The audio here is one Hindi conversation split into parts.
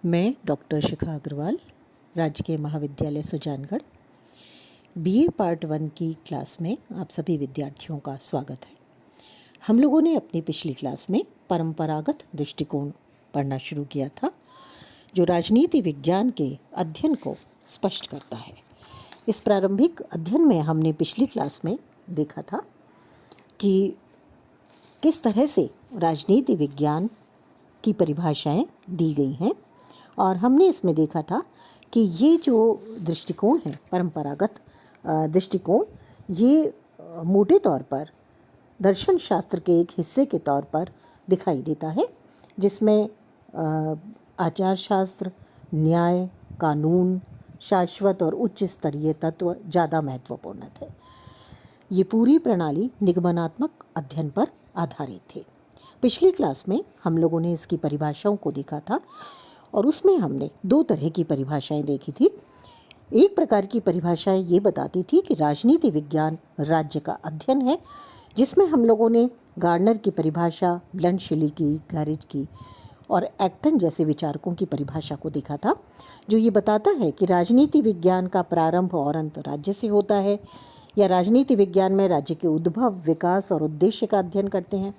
मैं डॉक्टर शिखा अग्रवाल, राजकीय महाविद्यालय सुजानगढ़, बीए पार्ट 1 की क्लास में आप सभी विद्यार्थियों का स्वागत है। हम लोगों ने अपनी पिछली क्लास में परंपरागत दृष्टिकोण पढ़ना शुरू किया था, जो राजनीति विज्ञान के अध्ययन को स्पष्ट करता है। इस प्रारंभिक अध्ययन में हमने पिछली क्लास में देखा था कि किस तरह से राजनीति विज्ञान की परिभाषाएं दी गई हैं, और हमने इसमें देखा था कि ये जो दृष्टिकोण है परंपरागत दृष्टिकोण, ये मोटे तौर पर दर्शन शास्त्र के एक हिस्से के तौर पर दिखाई देता है, जिसमें आचार शास्त्र, न्याय, कानून, शाश्वत और उच्च स्तरीय तत्व ज़्यादा महत्वपूर्ण थे। ये पूरी प्रणाली निगमनात्मक अध्ययन पर आधारित थी। पिछली क्लास में हम लोगों ने इसकी परिभाषाओं को देखा था, और उसमें हमने दो तरह की परिभाषाएं देखी थी। एक प्रकार की परिभाषाएं ये बताती थी कि राजनीति विज्ञान राज्य का अध्ययन है, जिसमें हम लोगों ने गार्डनर की परिभाषा, ब्लंटशिली की, गैरिज की और एक्टन जैसे विचारकों की परिभाषा को देखा था, जो ये बताता है कि राजनीति विज्ञान का प्रारंभ और अंत राज्य से होता है, या राजनीति विज्ञान में राज्य के उद्भव, विकास और उद्देश्य का अध्ययन करते हैं।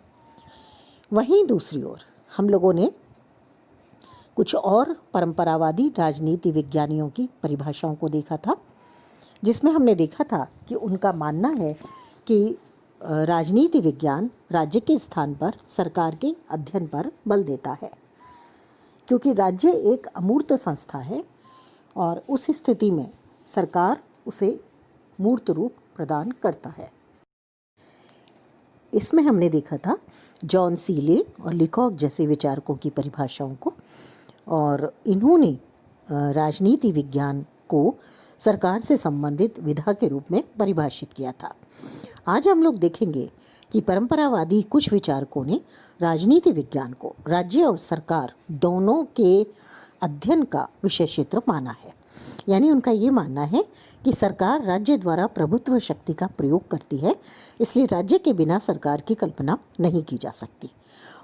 वहीं दूसरी ओर हम लोगों ने कुछ और परंपरावादी राजनीति विज्ञानियों की परिभाषाओं को देखा था, जिसमें हमने देखा था कि उनका मानना है कि राजनीति विज्ञान राज्य के स्थान पर सरकार के अध्ययन पर बल देता है, क्योंकि राज्य एक अमूर्त संस्था है और उस स्थिति में सरकार उसे मूर्त रूप प्रदान करता है। इसमें हमने देखा था जॉन सीले और लिकॉक जैसे विचारकों की परिभाषाओं को, और इन्होंने राजनीति विज्ञान को सरकार से संबंधित विधा के रूप में परिभाषित किया था। आज हम लोग देखेंगे कि परंपरावादी कुछ विचारकों ने राजनीति विज्ञान को राज्य और सरकार दोनों के अध्ययन का विषय क्षेत्र माना है। यानी उनका ये मानना है कि सरकार राज्य द्वारा प्रभुत्व शक्ति का प्रयोग करती है, इसलिए राज्य के बिना सरकार की कल्पना नहीं की जा सकती,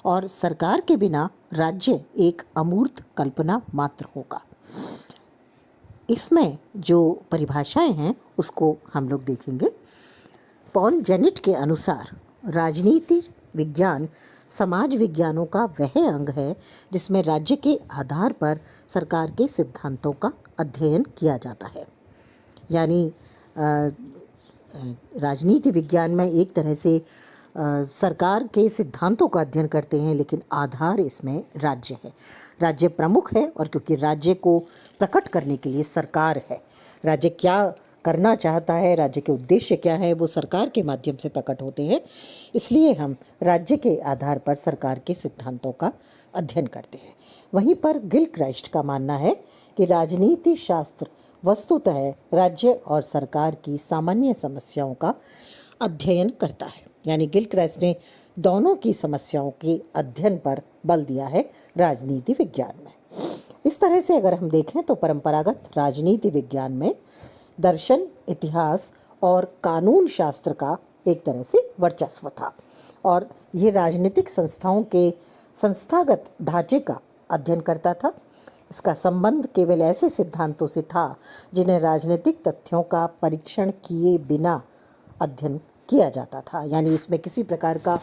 और सरकार के बिना राज्य एक अमूर्त कल्पना मात्र होगा। इसमें जो परिभाषाएं हैं उसको हम लोग देखेंगे। पॉल जेनेट के अनुसार राजनीति विज्ञान समाज विज्ञानों का वह अंग है जिसमें राज्य के आधार पर सरकार के सिद्धांतों का अध्ययन किया जाता है। यानी राजनीति विज्ञान में एक तरह से सरकार के सिद्धांतों का अध्ययन करते हैं, लेकिन आधार इसमें राज्य है। राज्य प्रमुख है, और क्योंकि राज्य को प्रकट करने के लिए सरकार है, राज्य क्या करना चाहता है, राज्य के उद्देश्य क्या है, वो सरकार के माध्यम से प्रकट होते हैं। इसलिए हम राज्य के आधार पर सरकार के सिद्धांतों का अध्ययन करते हैं। वहीं पर गिलक्राइस्ट का मानना है कि राजनीति शास्त्र वस्तुतः राज्य और सरकार की सामान्य समस्याओं का अध्ययन करता है। यानी गिलक्राइस्ट ने दोनों की समस्याओं के अध्ययन पर बल दिया है राजनीति विज्ञान में। इस तरह से अगर हम देखें तो परंपरागत राजनीति विज्ञान में दर्शन, इतिहास और कानून शास्त्र का एक तरह से वर्चस्व था, और ये राजनीतिक संस्थाओं के संस्थागत ढांचे का अध्ययन करता था। इसका संबंध केवल ऐसे सिद्धांतों से था जिन्हें राजनीतिक तथ्यों का परीक्षण किए बिना अध्ययन किया जाता था। यानी इसमें किसी प्रकार का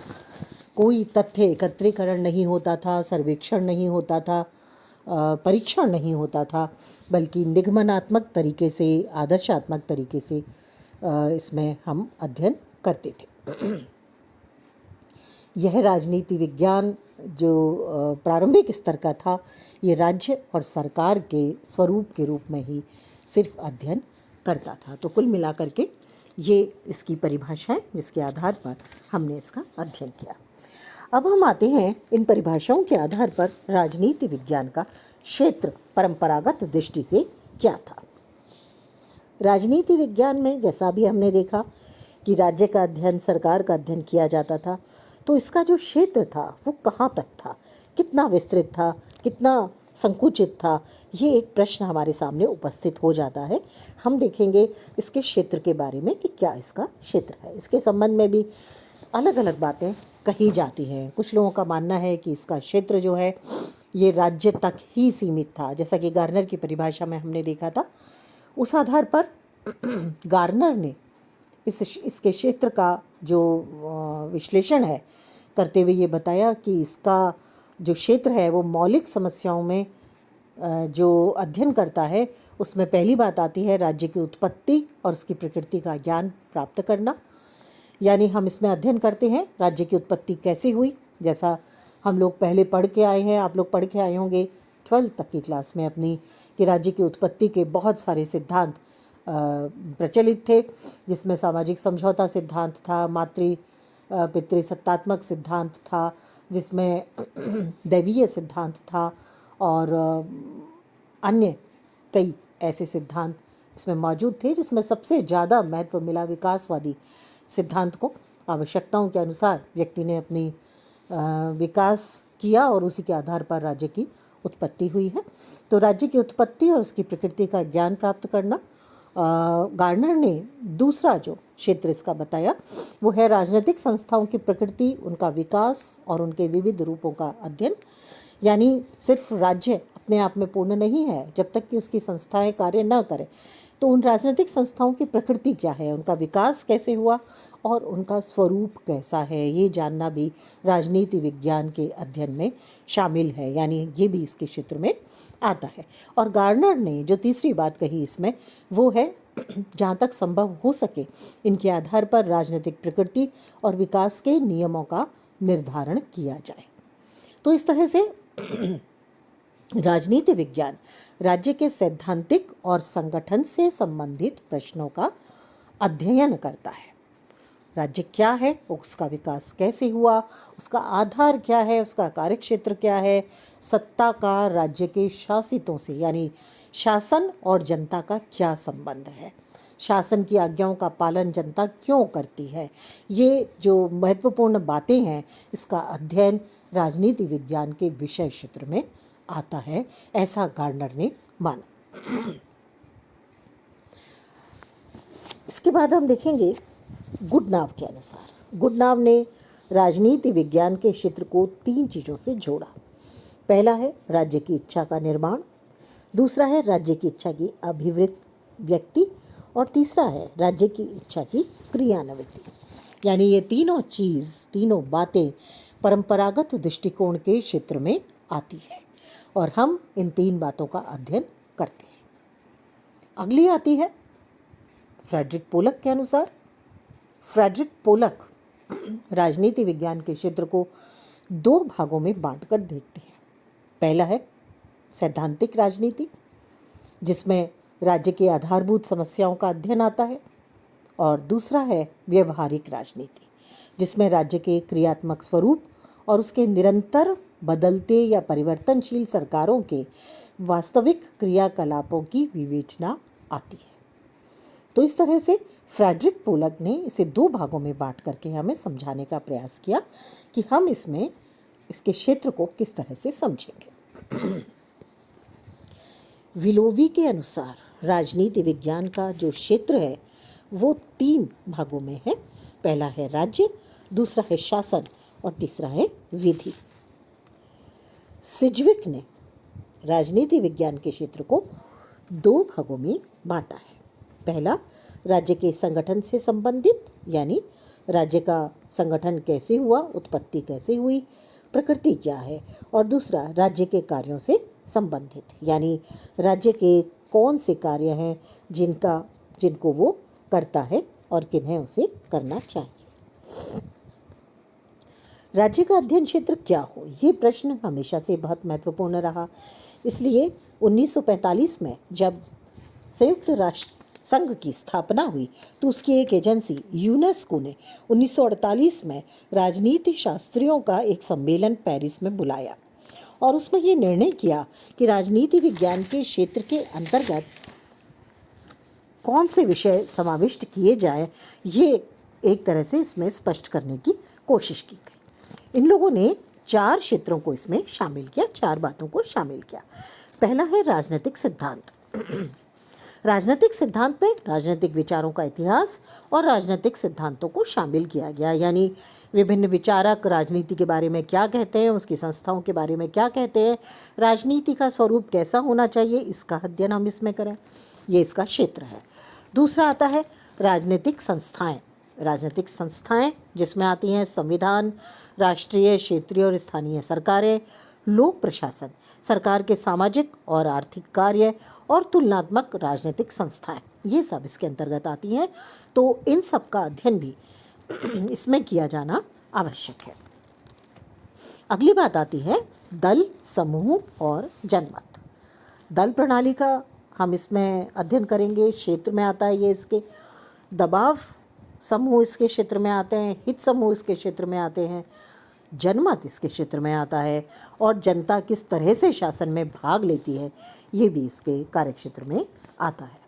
कोई तथ्य एकत्रीकरण नहीं होता था, सर्वेक्षण नहीं होता था, परीक्षण नहीं होता था, बल्कि निगमनात्मक तरीके से, आदर्शात्मक तरीके से इसमें हम अध्ययन करते थे। यह राजनीति विज्ञान जो प्रारंभिक स्तर का था, ये राज्य और सरकार के स्वरूप के रूप में ही सिर्फ अध्ययन करता था। तो कुल मिलाकर के ये इसकी परिभाषा है जिसके आधार पर हमने इसका अध्ययन किया। अब हम आते हैं इन परिभाषाओं के आधार पर राजनीति विज्ञान का क्षेत्र परंपरागत दृष्टि से क्या था। राजनीति विज्ञान में जैसा भी हमने देखा कि राज्य का अध्ययन, सरकार का अध्ययन किया जाता था, तो इसका जो क्षेत्र था वो कहाँ तक था, कितना विस्तृत था, कितना संकुचित था, ये एक प्रश्न हमारे सामने उपस्थित हो जाता है। हम देखेंगे इसके क्षेत्र के बारे में कि क्या इसका क्षेत्र है। इसके संबंध में भी अलग अलग बातें कही जाती हैं। कुछ लोगों का मानना है कि इसका क्षेत्र जो है ये राज्य तक ही सीमित था, जैसा कि गार्नर की परिभाषा में हमने देखा था। उस आधार पर गार्नर ने इसके क्षेत्र का जो विश्लेषण है करते हुए ये बताया कि इसका जो क्षेत्र है वो मौलिक समस्याओं में जो अध्ययन करता है, उसमें पहली बात आती है राज्य की उत्पत्ति और उसकी प्रकृति का ज्ञान प्राप्त करना। यानी हम इसमें अध्ययन करते हैं राज्य की उत्पत्ति कैसे हुई, जैसा हम लोग पहले पढ़ के आए हैं, आप लोग पढ़ के आए होंगे 12th तक की क्लास में अपनी, कि राज्य की उत्पत्ति के बहुत सारे सिद्धांत प्रचलित थे, जिसमें सामाजिक समझौता सिद्धांत था, मातृ पितृसत्तात्मक सिद्धांत था, जिसमें दैवीय सिद्धांत था और अन्य कई ऐसे सिद्धांत इसमें मौजूद थे, जिसमें सबसे ज़्यादा महत्व मिला विकासवादी सिद्धांत को। आवश्यकताओं के अनुसार व्यक्ति ने अपनी विकास किया और उसी के आधार पर राज्य की उत्पत्ति हुई है। तो राज्य की उत्पत्ति और उसकी प्रकृति का ज्ञान प्राप्त करना। गार्नर ने दूसरा जो क्षेत्र इसका बताया वो है राजनीतिक संस्थाओं की प्रकृति, उनका विकास और उनके विविध रूपों का अध्ययन। यानी सिर्फ राज्य अपने आप में पूर्ण नहीं है, जब तक कि उसकी संस्थाएं कार्य न करें, तो उन राजनीतिक संस्थाओं की प्रकृति क्या है, उनका विकास कैसे हुआ और उनका स्वरूप कैसा है, ये जानना भी राजनीति विज्ञान के अध्ययन में शामिल है। यानी ये भी इसके क्षेत्र में आता है। और गार्नर ने जो तीसरी बात कही इसमें वो है जहाँ तक संभव हो सके इनके आधार पर राजनीतिक प्रकृति और विकास के नियमों का निर्धारण किया जाए। तो इस तरह से राजनीति विज्ञान राज्य के सैद्धांतिक और संगठन से संबंधित प्रश्नों का अध्ययन करता है। राज्य क्या है, उसका विकास कैसे हुआ, उसका आधार क्या है, उसका कार्यक्षेत्र क्या है, सत्ता का राज्य के शासितों से यानी शासन और जनता का क्या संबंध है, शासन की आज्ञाओं का पालन जनता क्यों करती है, ये जो महत्वपूर्ण बातें हैं इसका अध्ययन राजनीति विज्ञान के विषय क्षेत्र में आता है, ऐसा गार्नर ने माना। इसके बाद हम देखेंगे गुडनाव के अनुसार। गुडनाव ने राजनीति विज्ञान के क्षेत्र को 3 चीज़ों से जोड़ा। पहला है राज्य की इच्छा का निर्माण, दूसरा है राज्य की इच्छा की अभिव्यक्ति और तीसरा है राज्य की इच्छा की क्रियान्विति। यानी ये तीनों बातें परंपरागत दृष्टिकोण के क्षेत्र में आती है और हम इन 3 बातों का अध्ययन करते हैं। अगली आती है फ्रेडरिक पोलक के अनुसार। फ्रेडरिक पोलक राजनीति विज्ञान के क्षेत्र को 2 भागों में बांटकर देखते हैं। पहला है सैद्धांतिक राजनीति, जिसमें राज्य की आधारभूत समस्याओं का अध्ययन आता है, और दूसरा है व्यवहारिक राजनीति, जिसमें राज्य के क्रियात्मक स्वरूप और उसके निरंतर बदलते या परिवर्तनशील सरकारों के वास्तविक क्रियाकलापों की विवेचना आती है। तो इस तरह से फ्रेडरिक पोलक ने इसे 2 भागों में बांट करके हमें समझाने का प्रयास किया कि हम इसके क्षेत्र को किस तरह से समझेंगे। विलोवी के अनुसार राजनीति विज्ञान का जो क्षेत्र है वो 3 भागों में है। पहला है राज्य, दूसरा है शासन और तीसरा है विधि। सिज्विक ने राजनीति विज्ञान के क्षेत्र को 2 भागों में बांटा है। पहला राज्य के संगठन से संबंधित, यानी राज्य का संगठन कैसे हुआ, उत्पत्ति कैसे हुई, प्रकृति क्या है, और दूसरा राज्य के कार्यों से संबंधित, यानी राज्य के कौन से कार्य हैं जिनको वो करता है और किन्हें उसे करना चाहिए। राज्य का अध्ययन क्षेत्र क्या हो, ये प्रश्न हमेशा से बहुत महत्वपूर्ण रहा। इसलिए 1945 में जब संयुक्त राष्ट्र संघ की स्थापना हुई तो उसकी एक एजेंसी यूनेस्को ने 1948 में राजनीति शास्त्रियों का एक सम्मेलन पेरिस में बुलाया और उसमें ये निर्णय किया कि राजनीति विज्ञान के क्षेत्र के अंतर्गत कौन से विषय समाविष्ट किए जाए, ये एक तरह से इसमें स्पष्ट करने की कोशिश की गई। इन लोगों ने 4 क्षेत्रों को इसमें शामिल किया, 4 बातों को शामिल किया। पहला है राजनीतिक सिद्धांत। राजनीतिक सिद्धांत में राजनीतिक विचारों का इतिहास और राजनीतिक सिद्धांतों को शामिल किया गया, यानी विभिन्न विचारक राजनीति के बारे में क्या कहते हैं, उसकी संस्थाओं के बारे में क्या कहते हैं, राजनीति का स्वरूप कैसा होना चाहिए, इसका अध्ययन हम इसमें करें, ये इसका क्षेत्र है। दूसरा आता है राजनीतिक संस्थाएं। राजनीतिक संस्थाएं जिसमें आती हैं संविधान, राष्ट्रीय, क्षेत्रीय और स्थानीय सरकारें, लोक प्रशासन, सरकार के सामाजिक और आर्थिक कार्य और तुलनात्मक राजनीतिक संस्थाएं, ये सब इसके अंतर्गत आती हैं। तो इन सब का अध्ययन भी इसमें किया जाना आवश्यक है। अगली बात आती है दल, समूह और जनमत। दल प्रणाली का हम इसमें अध्ययन करेंगे, क्षेत्र में आता है ये इसके। दबाव समूह इसके क्षेत्र में आते हैं, हित समूह इसके क्षेत्र में आते हैं, जनमत इसके क्षेत्र में आता है, और जनता किस तरह से शासन में भाग लेती है ये भी इसके कार्यक्षेत्र में आता है।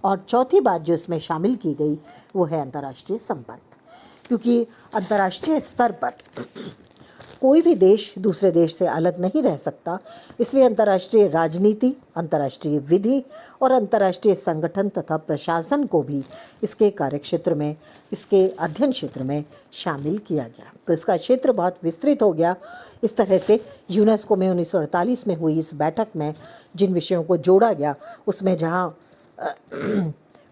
और चौथी बात जो इसमें शामिल की गई वो है अंतर्राष्ट्रीय संबंध, क्योंकि अंतर्राष्ट्रीय स्तर पर कोई भी देश दूसरे देश से अलग नहीं रह सकता, इसलिए अंतर्राष्ट्रीय राजनीति, अंतर्राष्ट्रीय विधि और अंतर्राष्ट्रीय संगठन तथा प्रशासन को भी इसके कार्यक्षेत्र में, इसके अध्ययन क्षेत्र में शामिल किया गया। तो इसका क्षेत्र बहुत विस्तृत हो गया। इस तरह से यूनेस्को में 1948 में हुई इस बैठक में जिन विषयों को जोड़ा गया, उसमें जहाँ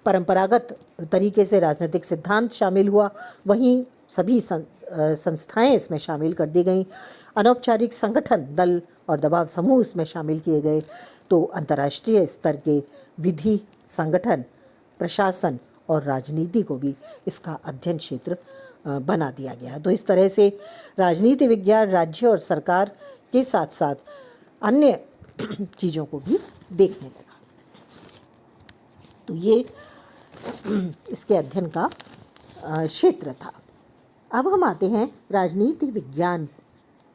परंपरागत तरीके से राजनीतिक सिद्धांत शामिल हुआ, वहीं सभी संस्थाएं इसमें शामिल कर दी गईं। अनौपचारिक संगठन, दल और दबाव समूह इसमें शामिल किए गए। तो अंतर्राष्ट्रीय स्तर के विधि, संगठन, प्रशासन और राजनीति को भी इसका अध्ययन क्षेत्र बना दिया गया। तो इस तरह से राजनीति विज्ञान राज्य और सरकार के साथ साथ अन्य चीज़ों को भी देखने लगा। तो ये इसके अध्ययन का क्षेत्र था। अब हम आते हैं राजनीति विज्ञान,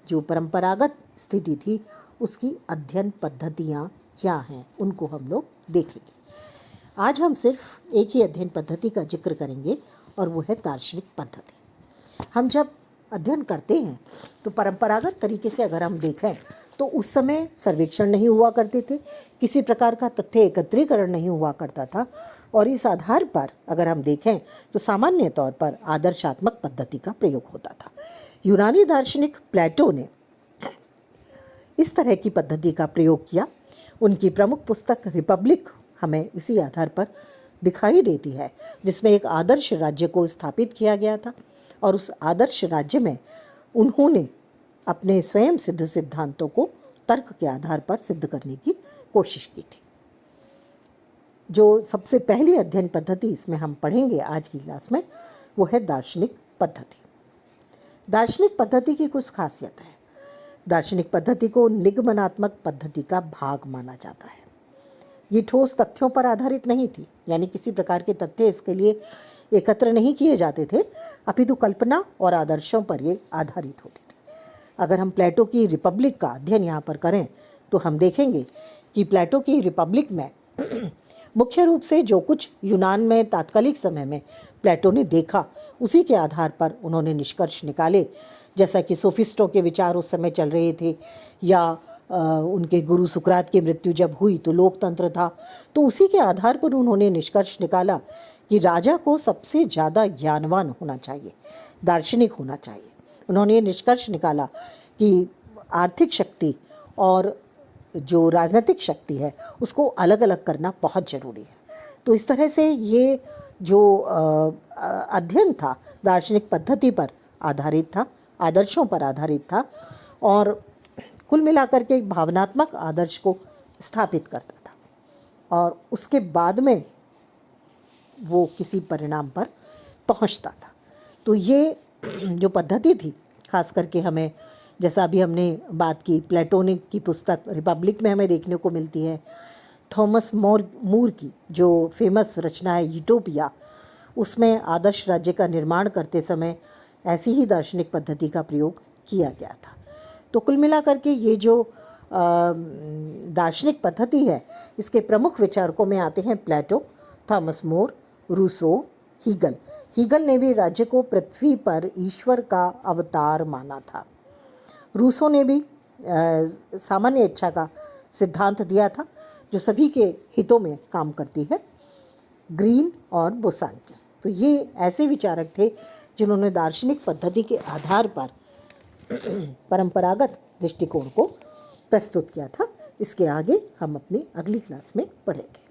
जो परंपरागत स्थिति थी उसकी अध्ययन पद्धतियाँ क्या हैं, उनको हम लोग देखेंगे। आज हम सिर्फ एक ही अध्ययन पद्धति का जिक्र करेंगे और वो है दार्शनिक पद्धति। हम जब अध्ययन करते हैं तो परंपरागत तरीके से अगर हम देखें तो उस समय सर्वेक्षण नहीं हुआ करते थे, किसी प्रकार का तथ्य एकत्रीकरण नहीं हुआ करता था, और इस आधार पर अगर हम देखें तो सामान्य तौर पर आदर्शात्मक पद्धति का प्रयोग होता था। यूनानी दार्शनिक प्लेटो ने इस तरह की पद्धति का प्रयोग किया। उनकी प्रमुख पुस्तक रिपब्लिक हमें इसी आधार पर दिखाई देती है, जिसमें एक आदर्श राज्य को स्थापित किया गया था और उस आदर्श राज्य में उन्होंने अपने स्वयं सिद्ध सिद्धांतों को तर्क के आधार पर सिद्ध करने की कोशिश की थी। जो सबसे पहली अध्ययन पद्धति इसमें हम पढ़ेंगे आज की क्लास में वो है दार्शनिक पद्धति। दार्शनिक पद्धति की कुछ खासियत है। दार्शनिक पद्धति को निगमनात्मक पद्धति का भाग माना जाता है। ये ठोस तथ्यों पर आधारित नहीं थी, यानी किसी प्रकार के तथ्य इसके लिए एकत्र नहीं किए जाते थे, अपितु कल्पना और आदर्शों पर ये आधारित होते थे। अगर हम प्लेटो की रिपब्लिक का अध्ययन यहाँ पर करें तो हम देखेंगे कि प्लेटो की रिपब्लिक में मुख्य रूप से जो कुछ यूनान में तात्कालिक समय में प्लेटो ने देखा उसी के आधार पर उन्होंने निष्कर्ष निकाले, जैसा कि सोफिस्टों के विचार उस समय चल रहे थे, या उनके गुरु सुकरात की मृत्यु जब हुई तो लोकतंत्र था, तो उसी के आधार पर उन्होंने निष्कर्ष निकाला कि राजा को सबसे ज़्यादा ज्ञानवान होना चाहिए, दार्शनिक होना चाहिए। उन्होंने निष्कर्ष निकाला कि आर्थिक शक्ति और जो राजनीतिक शक्ति है उसको अलग अलग करना बहुत ज़रूरी है। तो इस तरह से ये जो अध्ययन था दार्शनिक पद्धति पर आधारित था, आदर्शों पर आधारित था, और कुल मिलाकर के एक भावनात्मक आदर्श को स्थापित करता था और उसके बाद में वो किसी परिणाम पर पहुंचता था। तो ये जो पद्धति थी, खास करके हमें, जैसा अभी हमने बात की, प्लेटोनिक की पुस्तक रिपब्लिक में हमें देखने को मिलती है। थॉमस मूर की जो फेमस रचना है यूटोपिया, उसमें आदर्श राज्य का निर्माण करते समय ऐसी ही दार्शनिक पद्धति का प्रयोग किया गया था। तो कुल मिलाकर के ये जो दार्शनिक पद्धति है इसके प्रमुख विचारकों में आते हैं Plato, Thomas More, Rousseau, Hegel. Hegel ने भी राज्य को पृथ्वी पर ईश्वर का अवतार माना था। रूसो ने भी सामान्य इच्छा का सिद्धांत दिया था जो सभी के हितों में काम करती है। ग्रीन और बोसांके, तो ये ऐसे विचारक थे जिन्होंने दार्शनिक पद्धति के आधार पर परंपरागत दृष्टिकोण को प्रस्तुत किया था। इसके आगे हम अपनी अगली क्लास में पढ़ेंगे।